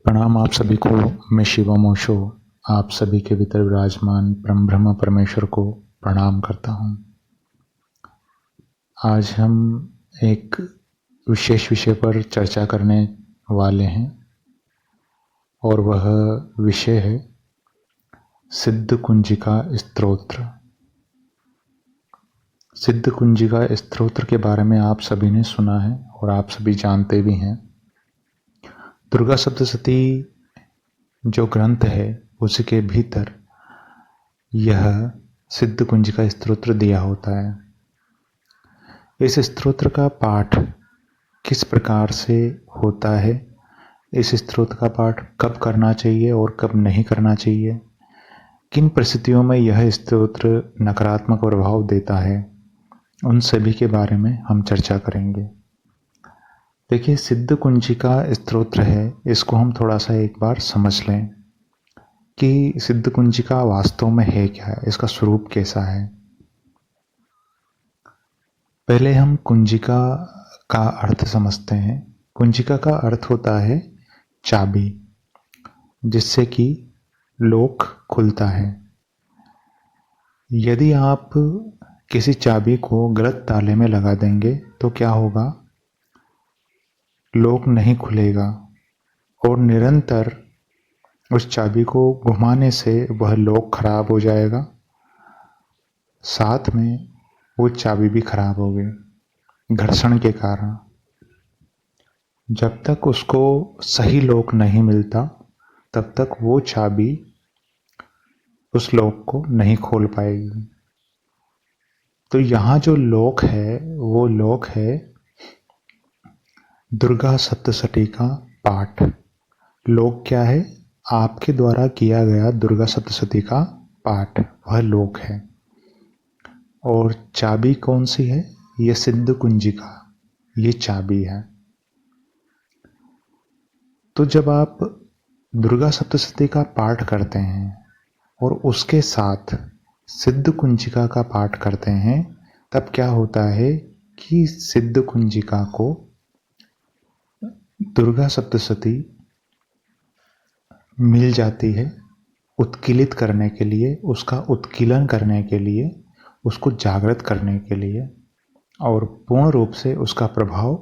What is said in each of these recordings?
प्रणाम आप सभी को। मैं शिवम ओशो आप सभी के भीतर विराजमान परम ब्रह्म परमेश्वर को प्रणाम करता हूँ। आज हम एक विशेष विषय पर चर्चा करने वाले हैं और वह विषय है सिद्ध कुंजिका स्तोत्र। सिद्ध कुंजिका स्तोत्र के बारे में आप सभी ने सुना है और आप सभी जानते भी हैं। दुर्गा सप्तशती जो ग्रंथ है उसके भीतर यह सिद्ध कुंजिका स्तोत्र दिया होता है। इस स्तोत्र का पाठ किस प्रकार से होता है, इस स्तोत्र का पाठ कब करना चाहिए और कब नहीं करना चाहिए, किन परिस्थितियों में यह स्तोत्र नकारात्मक प्रभाव देता है, उन सभी के बारे में हम चर्चा करेंगे। देखिए, सिद्ध कुंजिका स्तोत्र है, इसको हम थोड़ा सा एक बार समझ लें कि सिद्ध कुंजिका वास्तव में है क्या है, इसका स्वरूप कैसा है। पहले हम कुंजिका का अर्थ समझते हैं। कुंजिका का अर्थ होता है चाबी, जिससे कि लॉक खुलता है। यदि आप किसी चाबी को गलत ताले में लगा देंगे तो क्या होगा, लॉक नहीं खुलेगा और निरंतर उस चाबी को घुमाने से वह लॉक खराब हो जाएगा, साथ में वो चाबी भी खराब होगी घर्षण के कारण। जब तक उसको सही लॉक नहीं मिलता तब तक वो चाबी उस लॉक को नहीं खोल पाएगी। तो यहाँ जो लॉक है वो लॉक है दुर्गा सप्तशती का पाठ। लॉक क्या है? आपके द्वारा किया गया दुर्गा सप्तशती का पाठ, वह लॉक है। और चाबी कौन सी है? यह सिद्ध कुंजिका, ये चाबी है। तो जब आप दुर्गा सप्तशती का पाठ करते हैं और उसके साथ सिद्ध कुंजिका का पाठ करते हैं, तब क्या होता है कि सिद्ध कुंजिका को दुर्गा सप्तशती मिल जाती है उत्कीलित करने के लिए, उसका उत्कीलन करने के लिए, उसको जागृत करने के लिए और पूर्ण रूप से उसका प्रभाव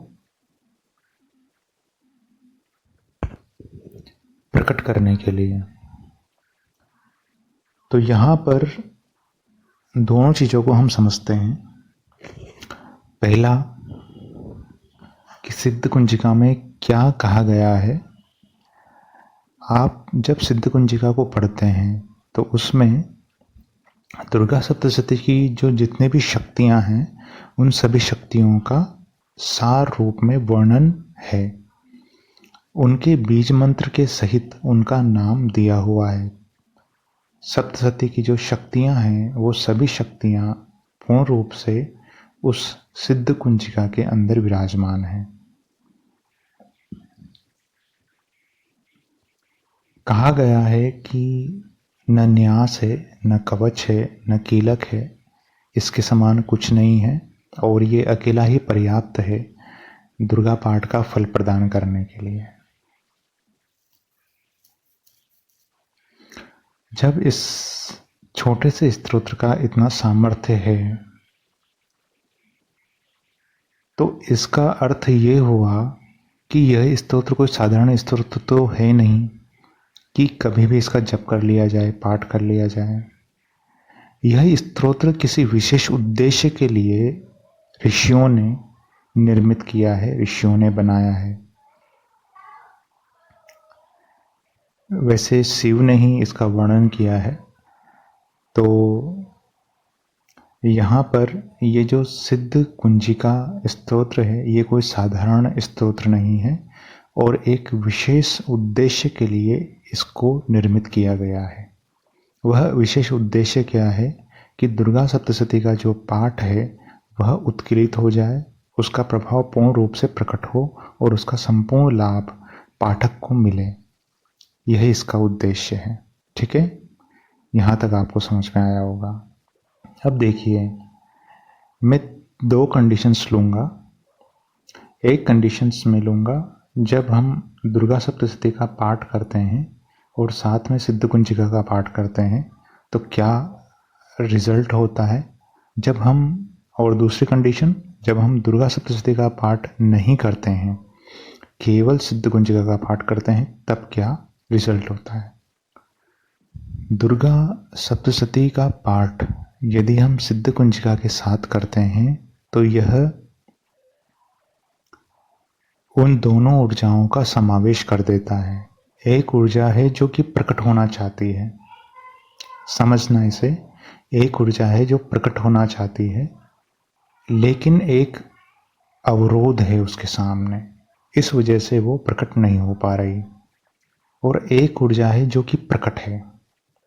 प्रकट करने के लिए। तो यहाँ पर दोनों चीज़ों को हम समझते हैं। पहला कि सिद्ध कुंजिका में क्या कहा गया है। आप जब सिद्ध कुंजिका को पढ़ते हैं तो उसमें दुर्गा सप्तशती की जो जितने भी शक्तियां हैं उन सभी शक्तियों का सार रूप में वर्णन है। उनके बीज मंत्र के सहित उनका नाम दिया हुआ है। सप्तशती की जो शक्तियां हैं वो सभी शक्तियां पूर्ण रूप से उस सिद्ध कुंजिका के अंदर विराजमान हैं। कहा गया है कि न न्यास है, न कवच है, न कीलक है, इसके समान कुछ नहीं है और ये अकेला ही पर्याप्त है दुर्गा पाठ का फल प्रदान करने के लिए। जब इस छोटे से स्तोत्र का इतना सामर्थ्य है तो इसका अर्थ ये हुआ कि यह स्तोत्र कोई साधारण स्तोत्र तो है नहीं कि कभी भी इसका जप कर लिया जाए, पाठ कर लिया जाए। यह स्तोत्र किसी विशेष उद्देश्य के लिए ऋषियों ने निर्मित किया है, ऋषियों ने बनाया है। वैसे शिव ने ही इसका वर्णन किया है। तो यहाँ पर ये जो सिद्ध कुंजिका स्तोत्र है ये कोई साधारण स्तोत्र नहीं है और एक विशेष उद्देश्य के लिए इसको निर्मित किया गया है। वह विशेष उद्देश्य क्या है कि दुर्गा सप्तशती का जो पाठ है वह उत्कीलित हो जाए, उसका प्रभाव पूर्ण रूप से प्रकट हो और उसका संपूर्ण लाभ पाठक को मिले। यही इसका उद्देश्य है। ठीक है, यहाँ तक आपको समझ में आया होगा। अब देखिए, मैं दो कंडीशंस लूँगा। एक कंडीशंस में लूँगा जब हम दुर्गा सप्तशती का पाठ करते हैं और साथ में सिद्ध कुंजिका का पाठ करते हैं तो क्या रिजल्ट होता है। जब हम, और दूसरी कंडीशन, जब हम दुर्गा सप्तशती का पाठ नहीं करते हैं, केवल सिद्ध कुंजिका का पाठ करते हैं, तब क्या रिजल्ट होता है। दुर्गा सप्तशती का पाठ यदि हम सिद्ध कुंजिका के साथ करते हैं तो यह उन दोनों ऊर्जाओं का समावेश कर देता है। एक ऊर्जा है जो कि प्रकट होना चाहती है, समझना इसे, एक ऊर्जा है जो प्रकट होना चाहती है लेकिन एक अवरोध है उसके सामने, इस वजह से वो प्रकट नहीं हो पा रही। और एक ऊर्जा है जो कि प्रकट है,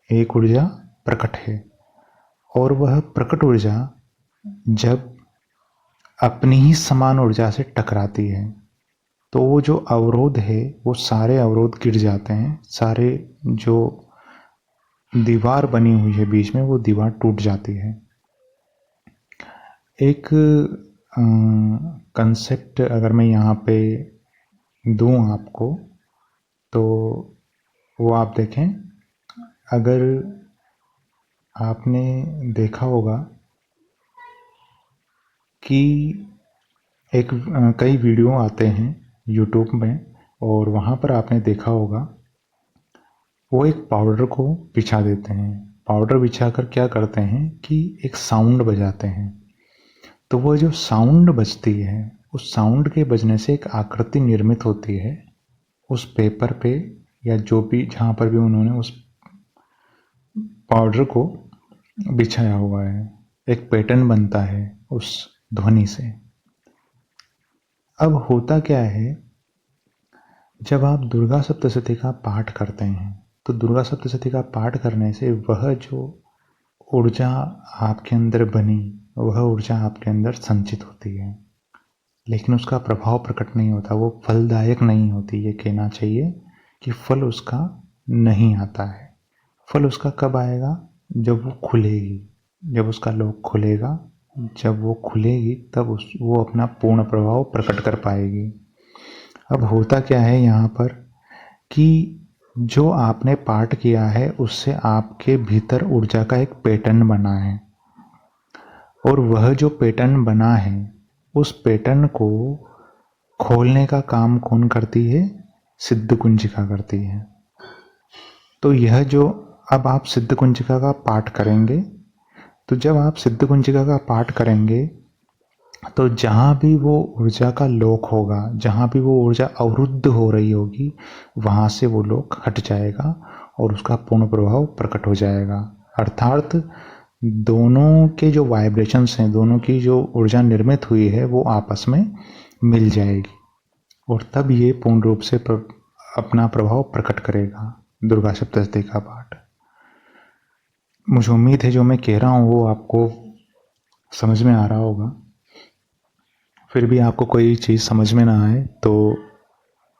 एक ऊर्जा प्रकट है, और वह प्रकट ऊर्जा जब अपनी ही समान ऊर्जा से टकराती है तो वो जो अवरोध है वो सारे अवरोध गिर जाते हैं, सारे जो दीवार बनी हुई है बीच में वो दीवार टूट जाती है। एक कंसेप्ट अगर मैं यहाँ पे दूँ आपको तो वो आप देखें। अगर आपने देखा होगा कि एक कई वीडियो आते हैं यूट्यूब में और वहाँ पर आपने देखा होगा वो एक पाउडर को बिछा देते हैं। पाउडर बिछाकर क्या करते हैं कि एक साउंड बजाते हैं, तो वो जो साउंड बजती है उस साउंड के बजने से एक आकृति निर्मित होती है उस पेपर पे या जो भी जहाँ पर भी उन्होंने उस पाउडर को बिछाया हुआ है, एक पैटर्न बनता है उस ध्वनि से। अब होता क्या है, जब आप दुर्गा सप्तशती का पाठ करते हैं तो दुर्गा सप्तशती का पाठ करने से वह जो ऊर्जा आपके अंदर बनी वह ऊर्जा आपके अंदर संचित होती है, लेकिन उसका प्रभाव प्रकट नहीं होता, वो फलदायक नहीं होती। ये कहना चाहिए कि फल उसका नहीं आता है। फल उसका कब आएगा, जब वो खुलेगी, जब उसका लोक खुलेगा, जब वो खुलेगी तब वो अपना पूर्ण प्रभाव प्रकट कर पाएगी। अब होता क्या है यहाँ पर कि जो आपने पाठ किया है उससे आपके भीतर ऊर्जा का एक पैटर्न बना है और वह जो पैटर्न बना है उस पैटर्न को खोलने का काम कौन करती है, सिद्ध कुंजिका करती है। तो यह जो अब आप सिद्ध कुंजिका का पाठ करेंगे, तो जब आप सिद्ध कुंजिका का पाठ करेंगे तो जहाँ भी वो ऊर्जा का लोक होगा, जहाँ भी वो ऊर्जा अवरुद्ध हो रही होगी, वहाँ से वो लोक हट जाएगा और उसका पूर्ण प्रभाव प्रकट हो जाएगा। अर्थात दोनों के जो वाइब्रेशंस हैं, दोनों की जो ऊर्जा निर्मित हुई है वो आपस में मिल जाएगी और तब ये पूर्ण रूप से अपना प्रभाव प्रकट करेगा दुर्गा सप्तशती का पाठ। मुझे उम्मीद है जो मैं कह रहा हूँ वो आपको समझ में आ रहा होगा। फिर भी आपको कोई चीज़ समझ में ना आए तो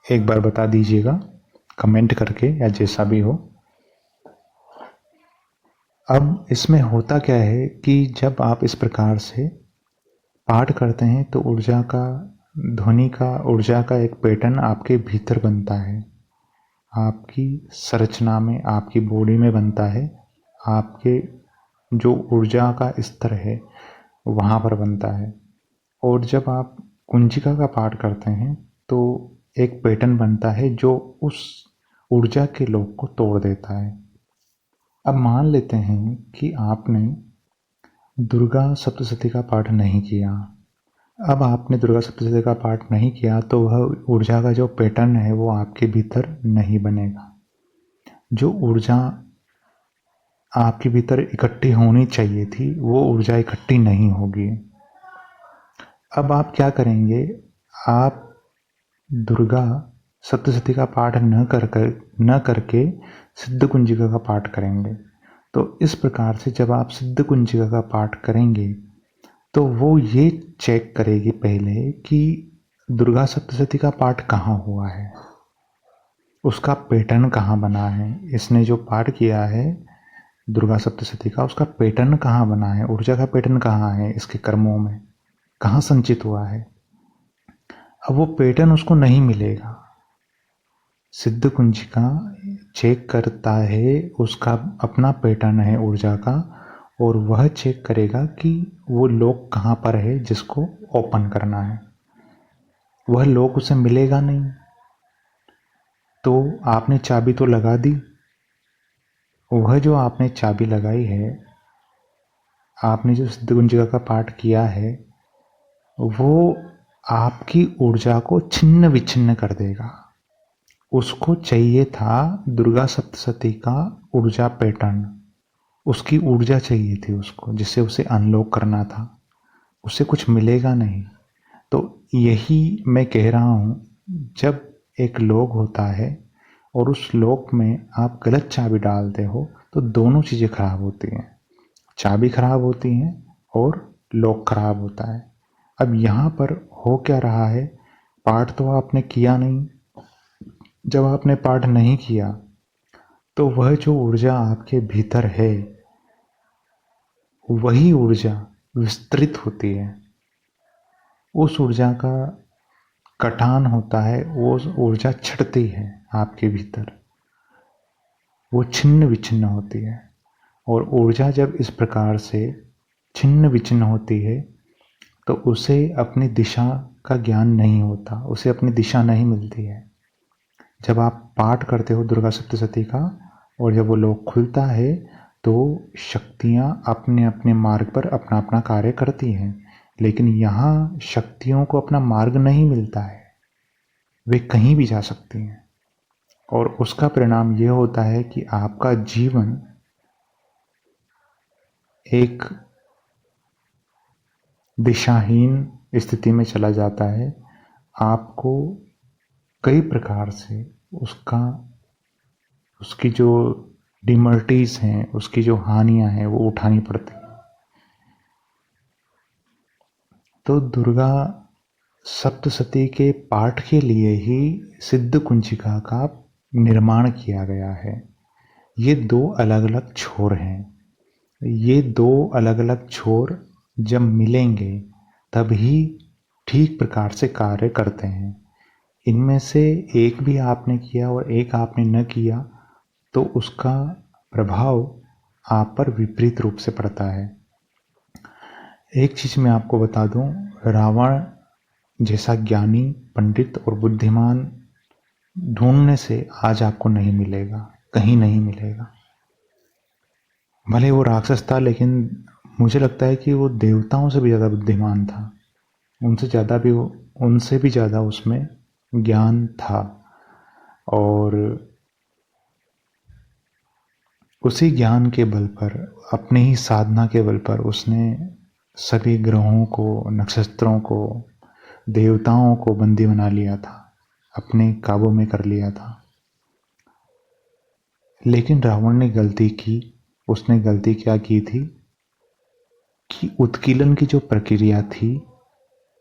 एक बार बता दीजिएगा कमेंट करके या जैसा भी हो। अब इसमें होता क्या है कि जब आप इस प्रकार से पाठ करते हैं तो ऊर्जा का, ध्वनि का, ऊर्जा का एक पैटर्न आपके भीतर बनता है, आपकी संरचना में, आपकी बॉडी में बनता है, आपके जो ऊर्जा का स्तर है वहाँ पर बनता है। और जब आप कुंजिका का पाठ करते हैं तो एक पैटर्न बनता है जो उस ऊर्जा के लोक को तोड़ देता है। अब मान लेते हैं कि आपने दुर्गा सप्तशती का पाठ नहीं किया। अब आपने दुर्गा सप्तशती का पाठ नहीं किया तो वह ऊर्जा का जो पैटर्न है वो आपके भीतर नहीं बनेगा। जो ऊर्जा आपके भीतर इकट्ठी होनी चाहिए थी वो ऊर्जा इकट्ठी नहीं होगी। अब आप क्या करेंगे, आप दुर्गा सप्तशती का पाठ न करके सिद्ध कुंजिका का पाठ करेंगे। तो इस प्रकार से जब आप सिद्ध कुंजिका का पाठ करेंगे तो वो ये चेक करेगी पहले कि दुर्गा सप्तशती का पाठ कहाँ हुआ है, उसका पैटर्न कहाँ बना है। इसने जो पाठ किया है दुर्गा सप्तशती का, उसका पैटर्न कहाँ बना है, ऊर्जा का पैटर्न कहाँ है, इसके कर्मों में कहाँ संचित हुआ है। अब वो पैटर्न उसको नहीं मिलेगा, सिद्ध कुंजिका चेक करता है, उसका अपना पैटर्न है ऊर्जा का, और वह चेक करेगा कि वो लॉक कहाँ पर है जिसको ओपन करना है। वह लॉक उसे मिलेगा नहीं, तो आपने चाबी तो लगा दी, वह जो आपने चाबी लगाई है, आपने जो सिद्ध कुंजिका का पाठ किया है, वो आपकी ऊर्जा को छिन्न विच्छिन्न कर देगा। उसको चाहिए था दुर्गा सप्तशती का ऊर्जा पैटर्न, उसकी ऊर्जा चाहिए थी उसको, जिससे उसे अनलॉक करना था। उसे कुछ मिलेगा नहीं। तो यही मैं कह रहा हूँ, जब एक लॉक होता है और उस लॉक में आप गलत चाबी डालते हो तो दोनों चीज़ें खराब होती हैं। चाबी खराब होती हैं और लॉक खराब होता है। अब यहाँ पर हो क्या रहा है, पाठ तो आपने किया नहीं। जब आपने पाठ नहीं किया तो वह जो ऊर्जा आपके भीतर है, वही ऊर्जा विस्तृत होती है। उस ऊर्जा का कटान होता है, वो ऊर्जा छटती है आपके भीतर, वो छिन्न विच्छिन्न होती है। और ऊर्जा जब इस प्रकार से छिन्न विच्छिन्न होती है तो उसे अपनी दिशा का ज्ञान नहीं होता, उसे अपनी दिशा नहीं मिलती है। जब आप पाठ करते हो दुर्गा सप्तशती का और जब वो लोक खुलता है तो शक्तियाँ अपने अपने मार्ग पर अपना अपना कार्य करती हैं, लेकिन यहाँ शक्तियों को अपना मार्ग नहीं मिलता है, वे कहीं भी जा सकती हैं। और उसका परिणाम ये होता है कि आपका जीवन एक दिशाहीन स्थिति में चला जाता है। आपको कई प्रकार से उसकी जो डिमर्टीज हैं, उसकी जो हानियां हैं, वो उठानी पड़ती हैं। तो दुर्गा सप्तशती के पाठ के लिए ही सिद्ध कुंजिका का निर्माण किया गया है। ये दो अलग अलग छोर हैं। ये दो अलग अलग छोर जब मिलेंगे तभी ठीक प्रकार से कार्य करते हैं। इनमें से एक भी आपने किया और एक आपने न किया तो उसका प्रभाव आप पर विपरीत रूप से पड़ता है। एक चीज़ मैं आपको बता दूं, रावण जैसा ज्ञानी, पंडित और बुद्धिमान ढूंढने से आज आपको नहीं मिलेगा, कहीं नहीं मिलेगा। भले वो राक्षस था, लेकिन मुझे लगता है कि वो देवताओं से भी ज़्यादा बुद्धिमान था, उनसे भी ज़्यादा उसमें ज्ञान था। और उसी ज्ञान के बल पर, अपनी ही साधना के बल पर उसने सभी ग्रहों को, नक्षत्रों को, देवताओं को बंदी बना लिया था, अपने काबू में कर लिया था। लेकिन रावण ने गलती की। उसने गलती क्या की थी कि उत्कीलन की जो प्रक्रिया थी,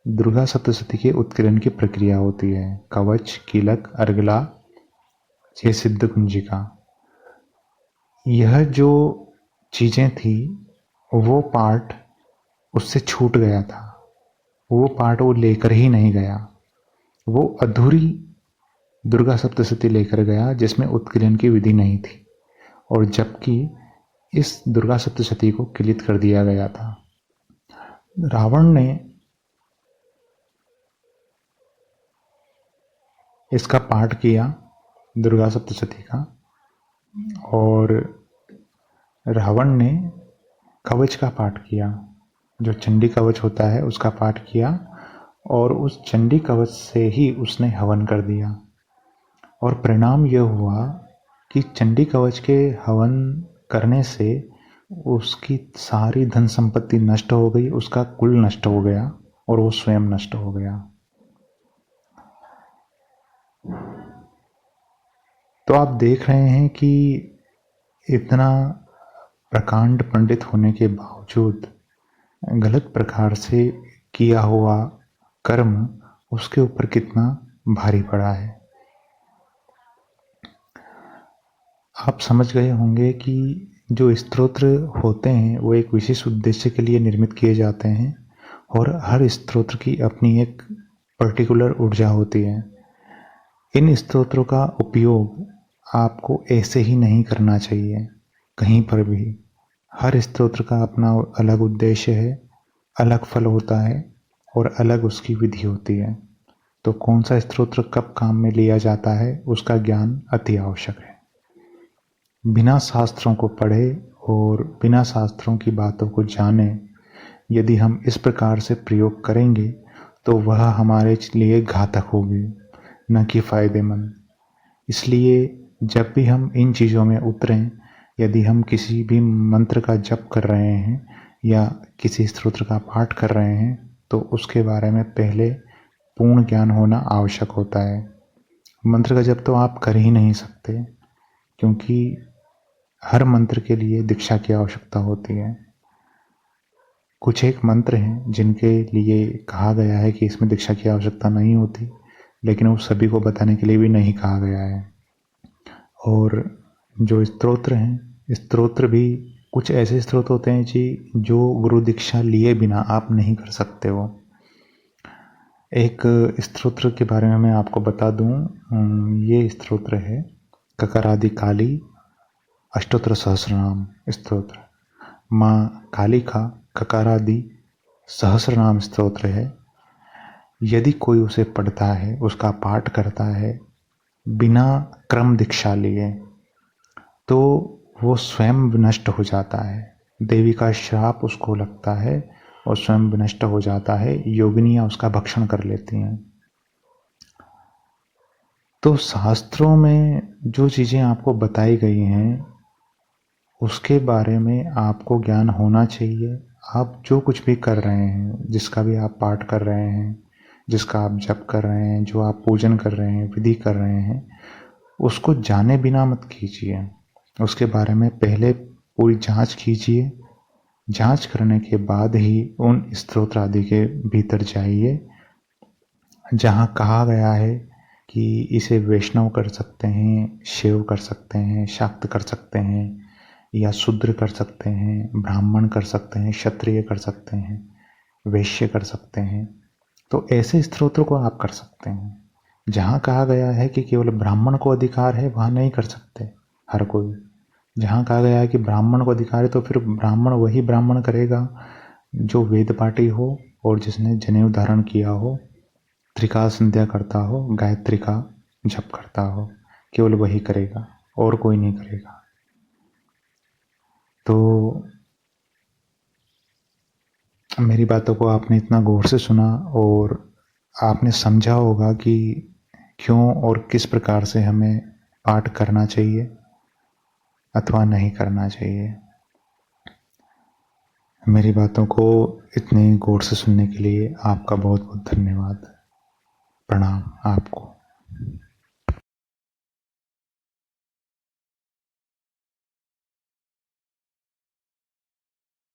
दुर्गा सप्तशती के उत्कीलन की प्रक्रिया होती है, कवच, कीलक, अर्गला, ये सिद्ध कुंजिका, यह जो चीज़ें थी वो पार्ट उससे छूट गया था। वो पार्ट वो लेकर ही नहीं गया, वो अधूरी दुर्गा सप्तशती लेकर गया जिसमें उत्कीलन की विधि नहीं थी, और जबकि इस दुर्गा सप्तशती को किलित कर दिया गया था। रावण ने इसका पाठ किया, दुर्गा सप्तशती का, और रावण ने कवच का पाठ किया, जो चंडी कवच होता है उसका पाठ किया, और उस चंडी कवच से ही उसने हवन कर दिया। और परिणाम यह हुआ कि चंडी कवच के हवन करने से उसकी सारी धन संपत्ति नष्ट हो गई, उसका कुल नष्ट हो गया और वो स्वयं नष्ट हो गया। तो आप देख रहे हैं कि इतना प्रकांड पंडित होने के बावजूद गलत प्रकार से किया हुआ कर्म उसके ऊपर कितना भारी पड़ा है। आप समझ गए होंगे कि जो स्तोत्र होते हैं वो एक विशेष उद्देश्य के लिए निर्मित किए जाते हैं, और हर स्तोत्र की अपनी एक पर्टिकुलर ऊर्जा होती है। इन स्तोत्रों का उपयोग आपको ऐसे ही नहीं करना चाहिए कहीं पर भी। हर स्तोत्र का अपना अलग उद्देश्य है, अलग फल होता है और अलग उसकी विधि होती है। तो कौन सा स्तोत्र कब काम में लिया जाता है उसका ज्ञान अति आवश्यक है। बिना शास्त्रों को पढ़े और बिना शास्त्रों की बातों को जाने यदि हम इस प्रकार से प्रयोग करेंगे तो वह हमारे लिए घातक होगी, न कि फायदेमंद। इसलिए जब भी हम इन चीज़ों में उतरें, यदि हम किसी भी मंत्र का जप कर रहे हैं या किसी स्तोत्र का पाठ कर रहे हैं तो उसके बारे में पहले पूर्ण ज्ञान होना आवश्यक होता है। मंत्र का जप तो आप कर ही नहीं सकते, क्योंकि हर मंत्र के लिए दीक्षा की आवश्यकता होती है। कुछ एक मंत्र हैं जिनके लिए कहा गया है कि इसमें दीक्षा की आवश्यकता नहीं होती, लेकिन वो सभी को बताने के लिए भी नहीं कहा गया है। और जो स्तोत्र हैं, स्तोत्र भी कुछ ऐसे स्तोत्र होते हैं जी जो गुरु दीक्षा लिए बिना आप नहीं कर सकते हो। एक स्तोत्र के बारे में मैं आपको बता दूं, ये स्तोत्र है ककारादि काली अष्टोत्तर सहस्रनाम स्तोत्र। माँ काली का ककारादि सहस्रनाम स्तोत्र है। यदि कोई उसे पढ़ता है, उसका पाठ करता है बिना क्रम दीक्षा लिए, तो वो स्वयं विनष्ट हो जाता है। देवी का श्राप उसको लगता है और स्वयं विनष्ट हो जाता है। योगिनियाँ उसका भक्षण कर लेती हैं। तो शास्त्रों में जो चीज़ें आपको बताई गई हैं उसके बारे में आपको ज्ञान होना चाहिए। आप जो कुछ भी कर रहे हैं, जिसका भी आप पाठ कर रहे हैं, जिसका आप जप कर रहे हैं, जो आप पूजन कर रहे हैं, विधि कर रहे हैं, उसको जाने बिना मत कीजिए। उसके बारे में पहले पूरी जांच कीजिए। जांच करने के बाद ही उन स्तोत्र आदि के भीतर जाइए जहाँ कहा गया है कि इसे वैष्णव कर सकते हैं, शैव कर सकते हैं, शाक्त कर सकते हैं, या शूद्र कर सकते हैं, ब्राह्मण कर सकते हैं, क्षत्रिय कर सकते हैं, वैश्य कर सकते हैं। तो ऐसे स्तोत्रों को आप कर सकते हैं। जहाँ कहा गया है कि केवल ब्राह्मण को अधिकार है, वहाँ नहीं कर सकते हर कोई। जहाँ कहा गया है कि ब्राह्मण को अधिकार है, तो फिर ब्राह्मण वही ब्राह्मण करेगा जो वेद पाठी हो और जिसने जनेऊ धारण किया हो, त्रिकाल संध्या करता हो, गायत्री का जप करता हो, केवल वही करेगा और कोई नहीं करेगा। तो मेरी बातों को आपने इतना गौर से सुना और आपने समझा होगा कि क्यों और किस प्रकार से हमें पाठ करना चाहिए अथवा नहीं करना चाहिए। मेरी बातों को इतने गौर से सुनने के लिए आपका बहुत बहुत धन्यवाद। प्रणाम आपको।